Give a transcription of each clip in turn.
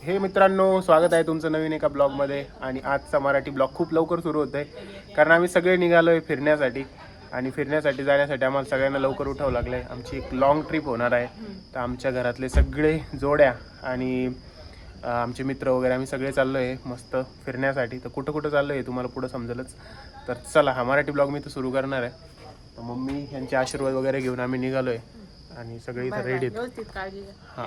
हे मित्रांनो, स्वागत आहे तुमचं नवीन एका ब्लॉगमध्ये. आणि आजचा मराठी ब्लॉग खूप लवकर सुरू होत आहे कारण आम्ही सगळे निघालो आहे फिरण्यासाठी. आणि फिरण्यासाठी जाण्यासाठी आम्हाला सगळ्यांना लवकर उठावं लागलं आहे. आमची एक लॉंग ट्रिप होणार आहे. तर आमच्या घरातले सगळे जोड्या आणि आमचे मित्र वगैरे आम्ही सगळे चाललो आहे मस्त फिरण्यासाठी. तर कुठं कुठं चाललो आहे तुम्हाला पुढं समजेलच. तर चला, हा मराठी ब्लॉग मी तर सुरू करणार आहे. मम्मी यांचे आशीर्वाद वगैरे घेऊन आम्ही निघालो आहे आणि सगळे इथं रेडी आहेत. हां,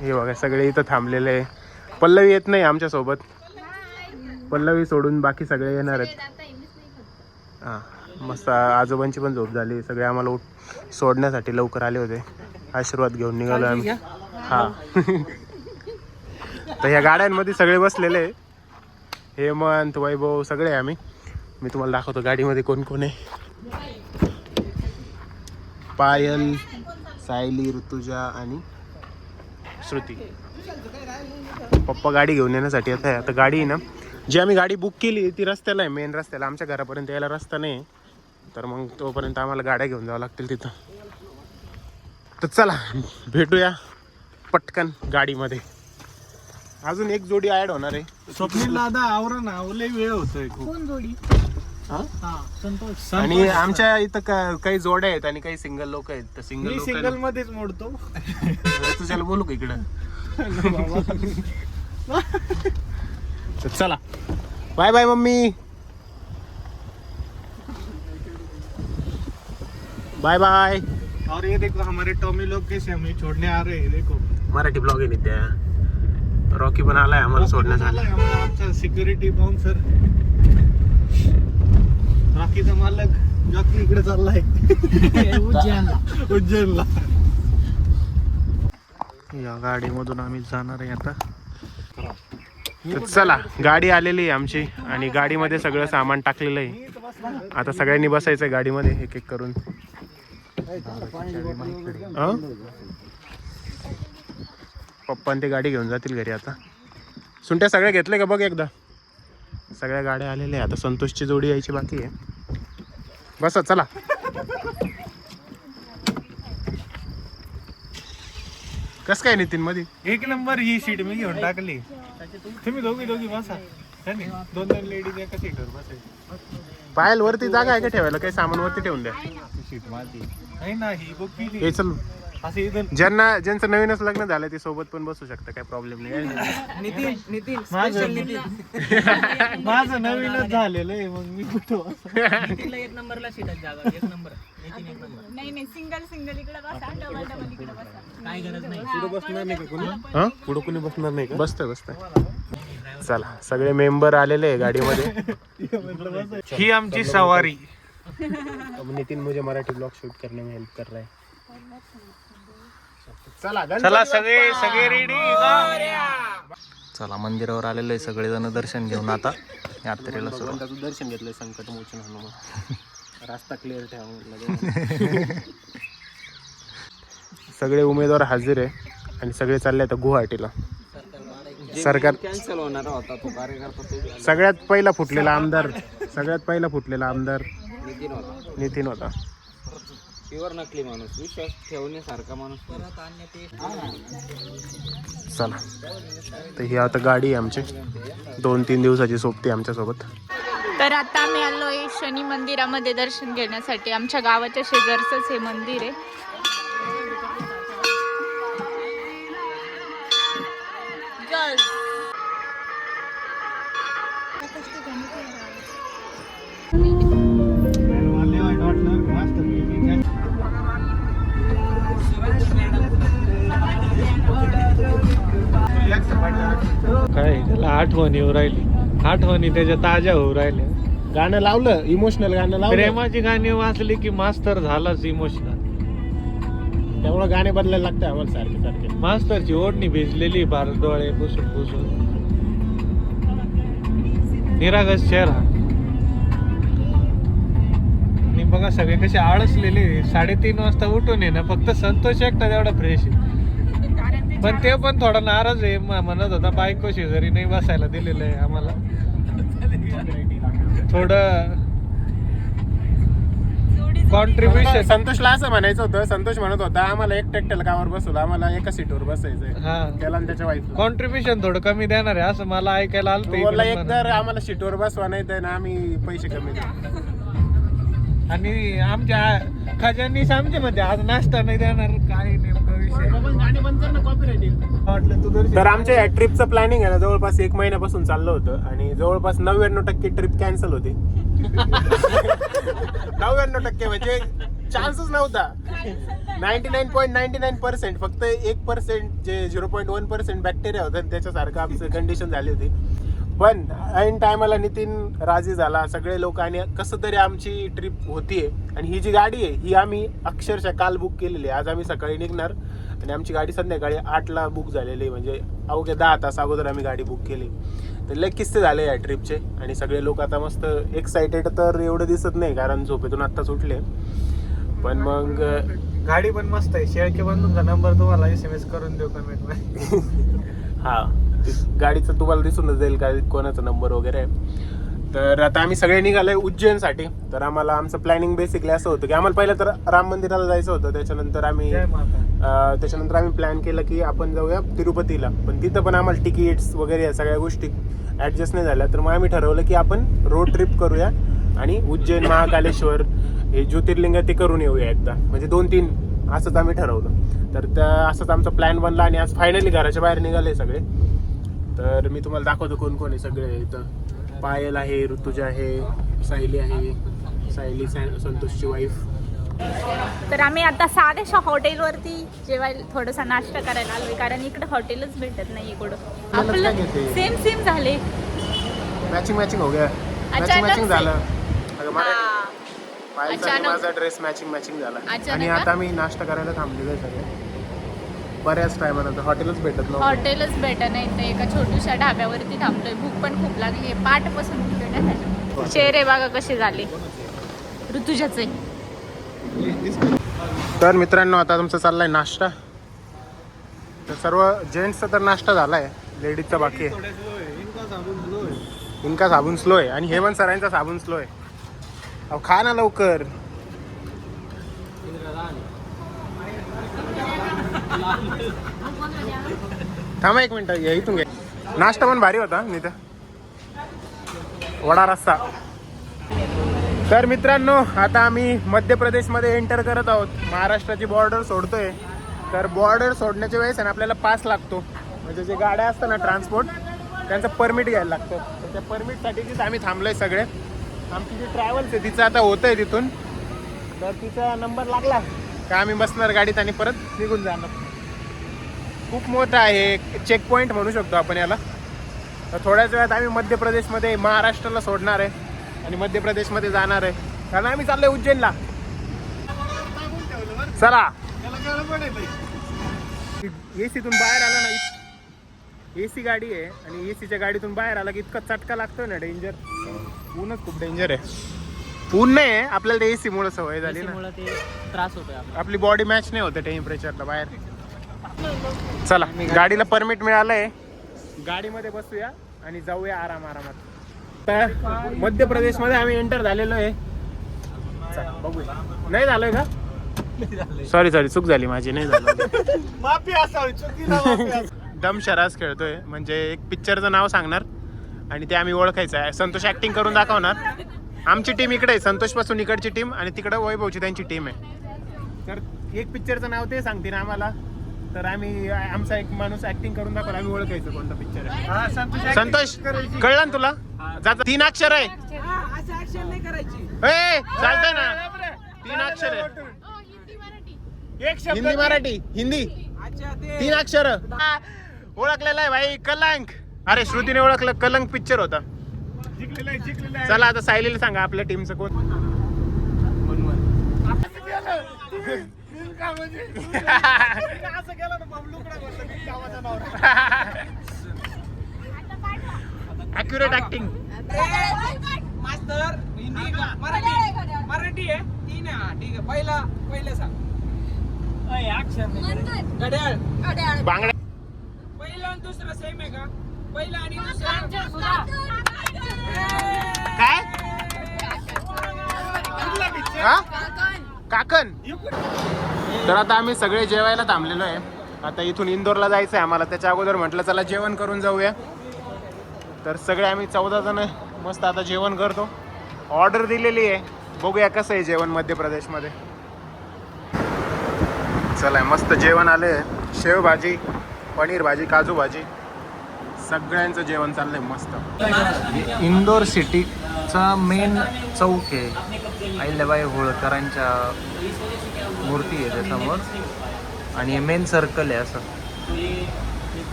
हे बघा सगळे इथं थांबलेले आहे. पल्लवी येत नाही आमच्यासोबत, पल्लवी सोडून बाकी सगळे येणार आहेत. हां, मस्त आजोबांची पण झोप झाली. सगळे आम्हाला सोडण्यासाठी लवकर आले होते. आशीर्वाद घेऊन निघालो आम्ही. हां तर ह्या गाड्यांमध्ये सगळे बसलेले आहे. हेमंत, वैभव सगळे आहे आम्ही. मी तुम्हाला दाखवतो गाडीमध्ये कोण कोण आहे. पायल, सायली, ऋतुजा आणि श्रुती. पप्पा गाडी घेऊन येण्यासाठी येत आहे. आता गाडी आहे ना, जी आम्ही गाडी बुक केली ती रस्त्याला आहे, मेन रस्त्याला. आमच्या घरापर्यंत यायला रस्ता नाही, तर मग तोपर्यंत आम्हाला गाड्या घेऊन जावं लागतील तिथं. तर चला भेटूया पटकन गाडीमध्ये. अजून एक जोडी ॲड होणार आहे. स्वप्नील दादा आवरा ना, लय वेळ होतोय खूप. जोडी संतोष. आणि आमच्या इथं काही जोड्या आहेत आणि काही सिंगल लोक आहेत. तर मी सिंगल मध्येच मोडतो. तुझ्याला बोलू का इकडं? तर चला, bye bye mummy, bye bye. और ये देखो हमारे टॉमी लोग कैसे हमें छोड़ने आ रहे हैं. देखो मराठी ब्लॉग आहे त्या. रॉकी पण आलाय आम्हाला सोडण्यासाठी. आमचा सिक्युरिटी बाउन्सर रॉकीचा मालक जॉकी इकडे चाललाय उज्जैनला. या गाडीमधून आम्ही जाणार आहे आता. तर चला, गाडी आलेली आहे आमची आणि गाडीमध्ये सगळं सामान टाकलेलं आहे. आता सगळ्यांनी बसायचं गाडीमध्ये एक एक करून. पप्पा ते गाडी घेऊन जातील घरी. आता सुंट्या सगळ्या घेतले का बघ एकदा. सगळ्या गाड्या आलेल्या आहे. आता संतोषची जोडी यायची बाकी आहे. बस चला. कस काय नितीन मध्ये एक नंबर ही सीट मी घेऊन टाकली. तुम्ही दोघी बसा. दोन लेडीज एका सीटवर बसायची. पायल वरती जागा आहे का ठेवायला? काही सामान वरती ठेवून द्या. सीट माझी नाही ना, ही बुक केली. हे चल, असं इथं ज्यांचं नवीनच लग्न झालं ते सोबत पण बसू शकतं, काही प्रॉब्लेम नाही. माझं नवीनच झालेलं आहे, मग मी कुठं एक नंबरला सीटात जागा. एक नंबर नाही सिंगल इकडे बसा, डबल इकडे बसा. काय गरज नाही. पुढे बसणार नाही का कोणी? हा, पुढे कोणी बसणार नाही का? बसतंय. चला, सगळे मेंबर आलेले आहे गाडीमध्ये. ही आमची सवारी. अब नितिन मुझे मराठी ब्लॉग शूट करने में हेल्प कर रहा है. चला सगळे रेडी. चला, मंदिरावर आलेलो आहे सगळेजण दर्शन घेऊन. आता यात्रेला सुरुवात. दर्शन घेतलंय संकट मोचन हनुमान. रास्ता क्लिअर ठेवा. सगळे उमेदवार हजर आहे आणि सगळे चालले आता गुवाहाटीला. सरकार कॅन्सल होणार होता तो कार्यकर्ता सगळ्यात पहिला फुटलेला आमदार नितीन होता. प्युअर नकली माणूस, विश्वास ठेवण्यासारखा माणूस. चला, तर ही आता गाडी आहे आमची. 2-3 दिवसाची सोबती आमच्यासोबत. तर आता आम्ही आलोय शनी मंदिरामध्ये दर्शन घेण्यासाठी. आमच्या गावाच्या शेजारचंच हे मंदिर आहे. काय त्याला आठवणी होऊ राहिली. आठवणी त्याच्या ताज्या होऊ राहिल्या. गाणं लावलं, इमोशनल गाणं लावलं. प्रेमाची गाणी वाचली की मास्तर झालाच इमोशनल. त्यामुळे गाणे बदलायला लागतं आम्हाला सारखे. मास्तरची ओढणी भिजलेली फार, डोळे पुसून निरागस चेहरा. आणि बघा सगळे कसे आळसलेले. 3:30 वाजता उठून ये ना, फक्त संतोष एकटा तेवढा फ्रेश आहे. पण ते पण थोडा नाराज आहे. म्हणत होता बायको शेजारी नाही बसायला दिलेलं आहे आम्हाला. थोडं कॉन्ट्रीब्युशन. संतोषला असं म्हणायचं होतं, संतोष म्हणत होता आम्हाला एक ट्रॅक्टर कावर बसवलं, आम्हाला एका सीटवर बसायचंय हा, त्याला आणि त्याच्या वाईफ. कॉन्ट्रीब्युशन थोडं कमी देणार आहे असं मला ऐकायला आलं बोलला एक होतं. तर आम्हाला सीटवर बसवा, नाही तर ना आम्ही पैसे कमी देऊ. आणि आमच्या खजानीस आमच्या मध्ये आज नाश्ता नाही देणार, काय नेमका विषय. वाटलं तू दर्शन. तर आमच्या या ट्रिपचं प्लॅनिंग आहे ना जवळपास 1 महिन्यापासून चाललं होतं आणि जवळपास 99% ट्रिप कॅन्सल होती. 99% म्हणजे चान्सच नव्हता. 99.99% फक्त 1% जे 0.1% बॅक्टेरिया होता त्याच्यासारखं आमचं कंडिशन झाली होती. पण ऐन टायमाला नितीन राजी झाला, सगळे लोक, आणि कसं तरी आमची ट्रिप होतीये. आणि ही जी गाडी आहे ही आम्ही अक्षरशः काल बुक केलेली आहे. आज आम्ही सकाळी निघणार आणि आमची गाडी संध्याकाळी 8ला बुक झालेली आहे. म्हणजे अवघ्या 10 तास अगोदर आम्ही गाडी बुक केली. तर लय किस्से झाले या ट्रिपचे आणि सगळे लोक आता मस्त एक्साइटेड तर एवढं दिसत नाही कारण झोपेतून आत्ताच उठले. पण मग गाडी पण मस्त आहे. शेळके बंधूंचा नंबर तुम्हाला SMS करून देऊ कमेंट मध्ये. हा, गाडीचं तुम्हाला दिसूनच जाईल काय कोणाचा नंबर वगैरे आहे. तर आता आम्ही सगळे निघालोय उज्जैनसाठी. तर आम्हाला आमचं प्लॅनिंग बेसिकली असं होतं की आम्हाला पहिलं तर राम मंदिराला जायचं होतं. त्याच्यानंतर आम्ही प्लॅन केलं की आपण जाऊया तिरुपतीला. पण तिथं पण आम्हाला तिकीट्स वगैरे या सगळ्या गोष्टी ॲडजस्ट नाही झाल्या. तर मग आम्ही ठरवलं की आपण रोड ट्रिप करूया आणि उज्जैन, महाकालेश्वर हे ज्योतिर्लिंग ते करून येऊया एकदा. म्हणजे 2-3 असंच आम्ही ठरवलं. तर असंच आमचा प्लॅन बनला आणि आज फायनली घराच्या बाहेर निघाले सगळे. तर मी तुम्हाला दाखवतो कोण कोण आहे सगळे. इथं पायल आहे, ऋतुजा आहे, सायली आहे, सायली संतोषची वाईफ. तर आम्ही आता साध्याशा हॉटेलवरती जेवायला थोडासा नाश्ता करायला आलोय कारण इकडे हॉटेलच भेटत नाही कुठं. आपलं सेम झाले, मॅचिंग हो गया. मॅचिंग झालं. अगं पायलचा माझा ड्रेस मॅचिंग झाला. आणि आता मी नाश्ता करायला थांबलेलो आहे सगळे. बऱ्याच टायमानंतर हॉटेलच भेटत नव्हतं. हॉटेलच भेटत नाही तर एका छोट्याशा ढाब्यावरती थांबलोय. भूक पण खूप लागली आहे, पाठपासून उठलोय. चेहरे बघा कसे झाले ऋतुजाचे. तर मित्रांनो आता तुमचा चाललाय नाश्ता. तर सर्व जेंट्सचा तर नाश्ता झालाय, लेडीजचा बाकी आहे. इनका साबून स्लो आहे आणि हेमंत सरांचा साबून स्लो आहे. अहो खा ना लवकर. थांबा 1 मिनिट, इथून घे. नाश्ता पण भारी होता नीता, वडा रस्सा. तर मित्रांनो आता आम्ही मध्य प्रदेशमध्ये एंटर करत आहोत. महाराष्ट्राची बॉर्डर सोडतोय. तर बॉर्डर सोडण्याच्या वेळेस आहे ना आपल्याला पास लागतो. म्हणजे जे गाड्या असतात ना ट्रान्सपोर्ट त्यांचं परमिट घ्यायला लागतं. तर त्या परमिटसाठी तिथं आम्ही थांबलोय सगळे. आमची जी ट्रॅव्हल्स आहे तिचं आता होतं आहे तिथून. तर तिचा नंबर लागला का आम्ही बसणार गाडीत आणि परत निघून जाणार. खूप मोठा आहे, चेक पॉईंट म्हणू शकतो आपण याला. तर थोड्याच वेळात आम्ही मध्य प्रदेशमध्ये महाराष्ट्राला सोडणार आहे आणि मध्य प्रदेशमध्ये जाणार आहे कारण आम्ही चाललोय उज्जैनला. चला. एसीतून बाहेर आला ना, एसी गाडी आहे आणि एसीच्या गाडीतून बाहेर आला की इतका चटका लागतोय ना, डेंजर. ऊनच खूप डेंजर आहे. ऊन नाही आहे आपल्याला, ते एसी मुळे सवय झाली ना, त्रास होतोय. आपली बॉडी मॅच नाही होते टेम्परेचरला बाहेर. चला, गाडीला परमिट मिळालंय, गाडीमध्ये बसूया आणि जाऊया आरामात. तर मध्य प्रदेशमध्ये आम्ही एंटर झालेलो आहे. बघूया. नाही झालोय का? सॉरी चूक झाली माझी, नाही झालं. माफी असावी, चुकीला माफी असावी. दम शराज खेळतोय म्हणजे एक पिक्चरचं नाव सांगणार आणि ते आम्ही ओळखायचं आहे. संतोष ऍक्टिंग करून दाखवणार. आमची टीम इकडे आहे, संतोष पासून इकडची टीम आणि तिकडे वैभवची त्यांची टीम आहे. तर एक पिक्चरचं नाव ते सांगतील आम्हाला. तर आम्ही आमचा एक माणूस ऍक्टिंग करून दाखवला, आम्ही ओळखायचं कोणता पिक्चर आहे. संतोष कळलं ना तुला? जात 3 अक्षर आहे. चालतंय ना, 3 अक्षर आहे. हिंदी मराठी हिंदी 3 अक्षर. ओळखलेला आहे भाई, कलंक. अरे श्रुतीने ओळखलं, कलंक पिक्चर होता. चला आता सायलीला सांगा आपल्या टीमचं कोण. Accurate acting. मास्तर हिंदी का मराठी आहे. 3 आहे. ठीक आहे, पहिला सांग. घड्याळ. बांगड्या. पहिला आणि दुसरा सेम आहे का? पहिला आणि दुसरा काय? हा? काकण. तर आता आम्ही सगळे जेवायला थांबलेलो आहे. आता इथून इंदोरला जायचं आहे आम्हाला. त्याच्या अगोदर म्हटलं चला जेवण करून जाऊया. तर सगळे आम्ही 14 जण मस्त आता जेवण करतो. ऑर्डर दिलेली आहे, बघूया कसं आहे जेवण मध्य प्रदेशमध्ये. चला मस्त जेवण आले. शेव भाजी, पनीर भाजी, काजू भाजी, सगळ्यांचं जेवण चाललंय मस्त. इंदोर सिटीचा मेन चौक आहे. अहिल्याबाई होळकरांच्या मूर्ती आहे त्यासमोर आणि मेन सर्कल आहे. असं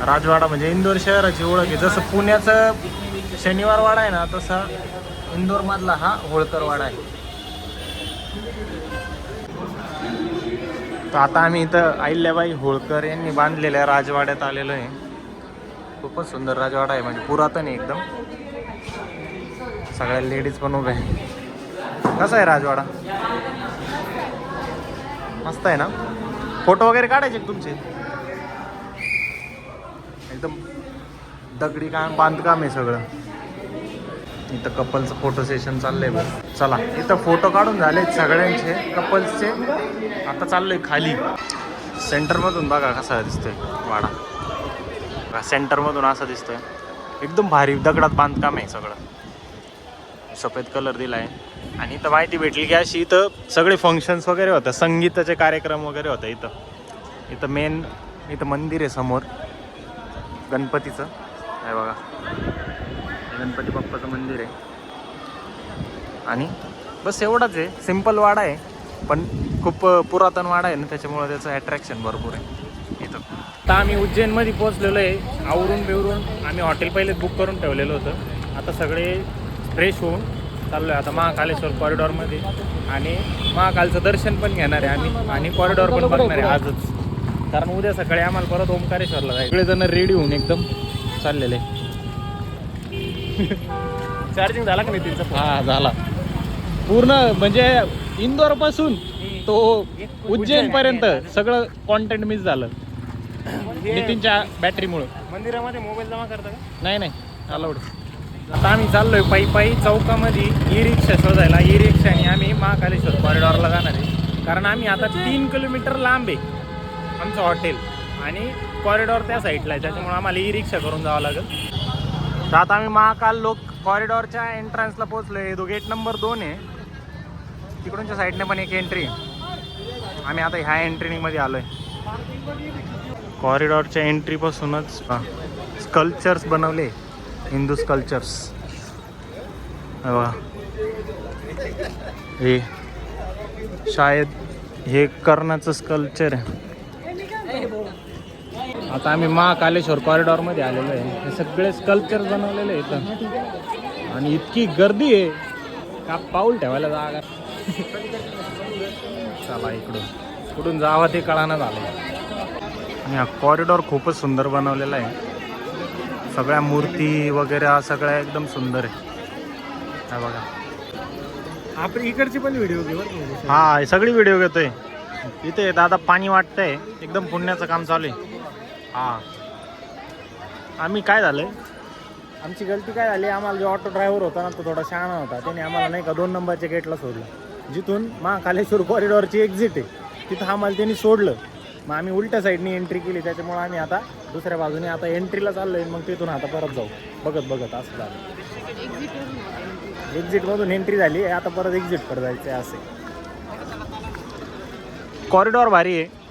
राजवाडा म्हणजे इंदोर शहराची ओळख आहे. जसं पुण्याचं शनिवार वाडा आहे ना, तसा इंदोरमधला हा होळकर वाडा आहे. तर आता आम्ही इथं अहिल्याबाई होळकर यांनी बांधलेल्या राजवाड्यात आलेलो आहे. खूपच सुंदर राजवाडा आहे, म्हणजे पुरातन आहे एकदम. सगळ्या लेडीज पण उभ्या आहे. कसा आहे राजवाडा? मस्त आहे ना. फोटो वगैरे काढायचे तुमचे? एकदम दगडी काम बांधकाम आहे सगळं. इथं कपलचं फोटो सेशन चाललंय बघ. चला इथं फोटो काढून झाले सगळ्यांचे कपल्सचे. आता चाललोय खाली. सेंटरमधून बघा कसा दिसतोय वाडा. सेंटरमधून असं दिसतोय. एकदम भारी दगडात बांधकाम आहे सगळं. सफेद कलर दिला आहे. आणि इथं माहिती भेटली की अशी इथं सगळे फंक्शन्स वगैरे होतं, संगीताचे कार्यक्रम वगैरे होतं इथं. इथं मेन इथं मंदिर आहे समोर गणपतीचं आहे बघा. गणपती बाप्पाचं मंदिर आहे. आणि बस एवढंच आहे. सिम्पल वाडा आहे पण खूप पुरातन वाडा आहे ना, त्याच्यामुळे त्याचं अट्रॅक्शन भरपूर आहे इथं. आता आम्ही उज्जैनमध्ये पोहोचलेलो आहे. आवरून बिवरून आम्ही हॉटेल पहिलेच बुक करून ठेवलेलं होतं. आता सगळे फ्रेश होऊन चाललो आहे आता महाकालेश्वर कॉरिडॉरमध्ये. आणि महाकालचं दर्शन पण घेणार आहे आम्ही आणि कॉरिडॉर पण बघणार आहे आजच. कारण उद्या सकाळी आम्हाला परत ओंकारेश्वरला जायचं. सगळेजण रेडी होऊन एकदम चाललेले. चार्जिंग झाला का नाही तिचा? हा झाला पूर्ण. म्हणजे इंदोरपासून तो उज्जैन पर्यंत सगळं कॉन्टेंट मिस झालं नितीनच्या बॅटरीमुळं. मंदिरामध्ये मोबाईल जमा करता का? नाही अलाउड. आता आम्ही चाललोय पायी चौकामध्ये ई रिक्षा शोधायला. ई रिक्षाने आम्ही महाकालेश्वर कॉरिडॉरला जाणार आहे. कारण आम्ही आता 3 किलोमीटर लांब आहे आमचं हॉटेल आणि कॉरिडॉर त्या साईडला आहे. त्याच्यामुळे आम्हाला ई रिक्षा करून जावं लागेल. तर आता आम्ही महाकाल लोक कॉरिडॉरच्या एंट्रन्सला पोहोचलो आहे. तो गेट नंबर 2 आहे. तिकडूनच्या साईडने पण एक एंट्री आहे. आम्ही आता ह्या एंट्रीमध्ये आलो आहे. कॉरिडॉरच्या एंट्रीपासूनच स्कल्पचर्स बनवले, हिंदू स्कल्पचर्स. हे शायद हे कर्णाचं स्कल्पचर आहे. आता आम्ही महाकालेश्वर कॉरिडॉरमध्ये आलेलो आहे. हे सगळे स्कल्पचर बनवलेले इथं आणि इतकी गर्दी आहे का पाऊल ठेवायला जागा. चला इकडून जावं ते कळानं झालं. आणि हा कॉरिडॉर खूपच सुंदर बनवलेला आहे. सगळ्या मूर्ती वगैरे सगळ्या एकदम सुंदर आहे. हा बघा. आपण इकडची पण व्हिडिओ घेऊ. हा सगळी व्हिडिओ घेतोय. इथे दादा पाणी वाटतंय. एकदम पुण्याचं काम चालू आहे. हा आम्ही काय झालंय, आमची गलती काय झाली, आम्हाला जो ऑटो ड्रायव्हर होता ना तो थोडा शहाणा होता. त्याने आम्हाला नाही का 2 नंबरच्या गेटला सोडलं. जिथून महाकालेश्वर कॉरिडॉरची एक्झिट आहे तिथं आम्हाला त्यांनी सोडलं. मग आम्ही उलट्या साईडनी एंट्री केली. त्याच्यामुळे आम्ही आता दुसऱ्या बाजूने आता एंट्रीला चाललो आहे. मग तिथून आता परत जाऊ बघत असं झालं. एक्झिटमधून एंट्री झाली आता परत एक्झिटवर जायचं आहे. असे कॉरिडॉर भारी आहे.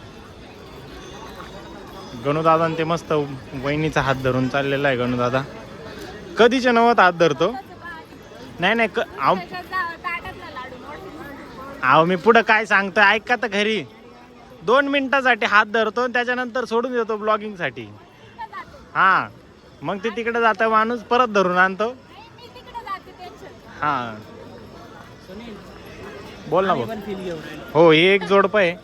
गणूदादान ते मस्त वहिनीचा हात धरून चाललेला आहे. गणूदादा कधीच्या नवत हात धरतो. नाही अहो मी पुढं काय सांगतोय ऐका तर घरी. 2 मिनिटासाठी हात धरतो त्याच्यानंतर सोडून देतो ब्लॉगिंगसाठी. हां मग ते तिकडे जातं माणूस परत धरून आणतो. हां बोल ना भाऊ. हो हे एक जोडपं आहे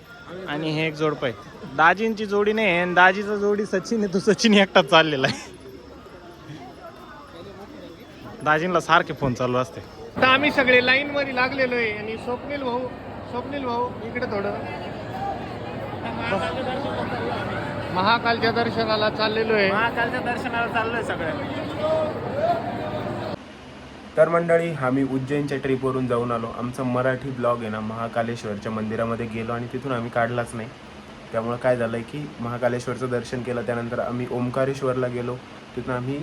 आणि हे एक जोडपं आहे. दाजींची जोडी नाही आणि दाजीचा जोडी सचिन आहे. तो सचिन एकटाच चाललेला आहे. दाजींना सारखे फोन चालू असते. आता आम्ही सगळे लाईन मध्ये लागलेलो आहे आणि स्वप्नील भाऊ इकडे थोडं महाकालच्या दर्शनाला चाललेलो आहे. महाकालच्या दर्शनाला चाललोय सगळ्या. तर मंडळी आम्ही उज्जैनच्या ट्रिपवरून जाऊन आलो. आमचा मराठी ब्लॉग आहे ना महाकालेश्वरच्या मंदिरामध्ये गेलो आणि तिथून आम्ही काढलाच नाही. त्यामुळं काय झालं आहे की महाकालेश्वरचं दर्शन केलं, त्यानंतर आम्ही ओंकारेश्वरला गेलो, तिथून आम्ही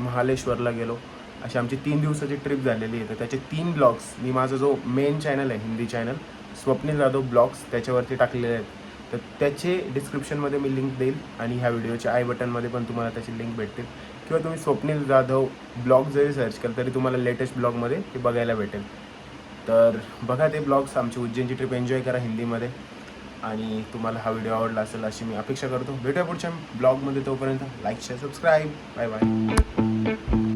महालेश्वरला गेलो. अशी आमची 3 दिवसाची ट्रिप झालेली आहे. तर त्याचे 3 ब्लॉग्स मी माझा जो मेन चॅनल आहे हिंदी चॅनल स्वप्नील जाधव ब्लॉग्स त्याच्यावरती टाकलेले आहेत. तर त्याचे डिस्क्रिप्शनमध्ये मी लिंक देईल आणि ह्या व्हिडिओच्या आय बटनमध्ये पण तुम्हाला त्याची लिंक भेटतील, किंवा तुम्ही स्वप्नील जाधव ब्लॉग जरी सर्च केलं तरी तुम्हाला लेटेस्ट ब्लॉगमध्ये ते बघायला भेटेल. तर बघा ते ब्लॉग्स, आमची उज्जैनची ट्रिप एन्जॉय करा हिंदीमध्ये. आणि तुम्हाला हा व्हिडिओ आवडला असेल अशी मी अपेक्षा करतो. भेटूया पुढच्या ब्लॉगमध्ये. तोपर्यंत like share subscribe. Bye bye.